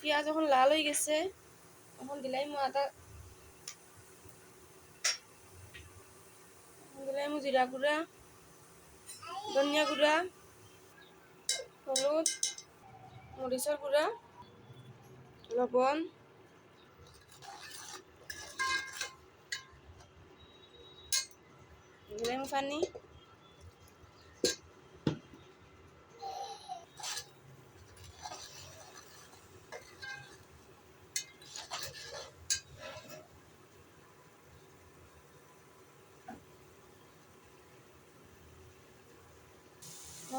পেঁয়াজ এখন লাল হয়ে গেছে, এখন দিলাই জিরা গুঁড়া, ধনিয়া গুঁড়া, হলুদ, মরিচের গুঁড়া, লবণ, দিলাম পানি,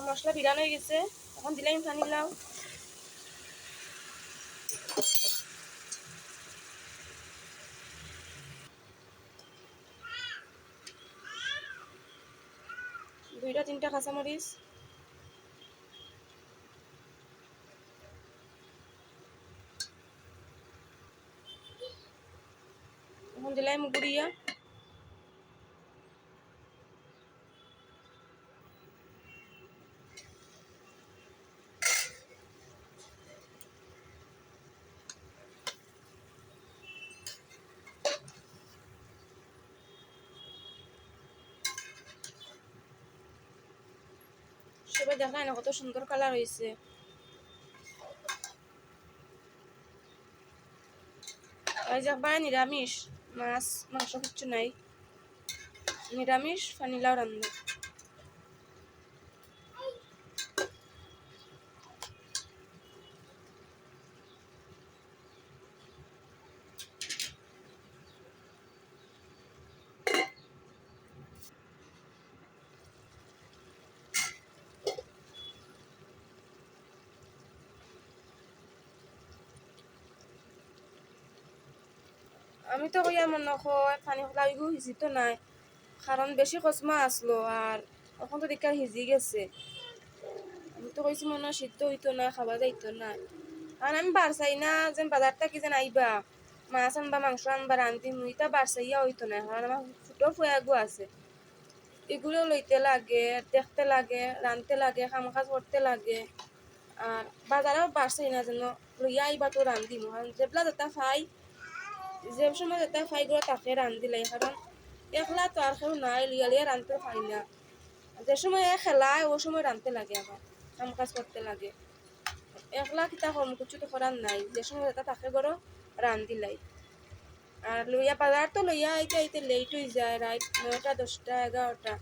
মশলা বিরান হয়ে গেছে, এখন দিলাম পানি লাও, দুইটা তিনটা কাঁচামরিচ, এখন দিলাম গুড়িয়া, সবাই দেখায় না কত সুন্দর কালার হয়েছে। আজ একবার নিরামিষ, মাছ মাংস কিচ্ছু নাই, নিরামিষ পানিলাও রান্না। আমি তো কইয়া মনে হয় পানি লাগিও হিজি তো নাই, কারণ বেশি কসমা আসলো আর এখন তো দেখা হিজি গেছে। আমি তো কইছি মনে হয় সিদ্ধ হইতো না, খাওয়া যাইতো না, কারণ আমি বারসাই না যেন বাজার থেকে যেন আইবা মাছ আনবা মাংস আনবা রান্ধি মুইটা বারসাইয়া হইতো না, কারণ আমার ছোটো ফুয়াগু আছে, এগুলো লইতে লাগে, দেখতে লাগে, রাঁধতে লাগে, কাম কাজ করতে লাগে। আর বাজারেও বারসাই না যেন লইয়া আইবা তো রান্ধিম, কারণ যেবলা যেটা খাই যে সময় যেটা খাই গুলো তাকে রান্ধিলাই, কারণ একলা তো আর কেউ নাই, লিয়া লিয়া রাঁধতে পারি না। যে সময় খেলায় ও সময় রাঁধতে লাগে, আমার কাম কাজ করতে লাগে, একলা কিতা কম কিছু তো করার নাই, যে সময় যেটা তাকে করো রান্ধিলাই। আর লইয়া বাজার তো লইয়া আইতে আইতে লেট হয়ে যায়, রাত 9টা 10টা 11টা,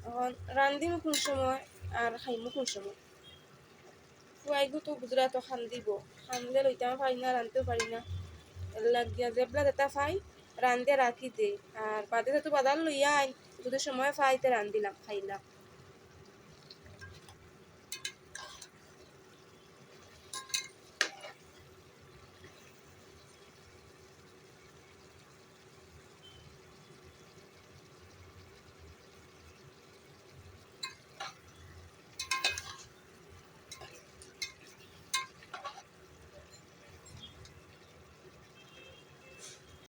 এখন রান্ধিমু কোন সময় আর খাইমু কোন সময়। ফুয়াইগু তো গুজরাট খান্দিব, খানলে লইতেও পারি না, রাঁধতেও পারি না, এর লাগিয়া যেবলা যেটা খাই রান্ধে রাখি দে, আর বাদে তো বাজার লইয়া আইন যদি সময় পাইতে রান্ধিলাম খাইলাম।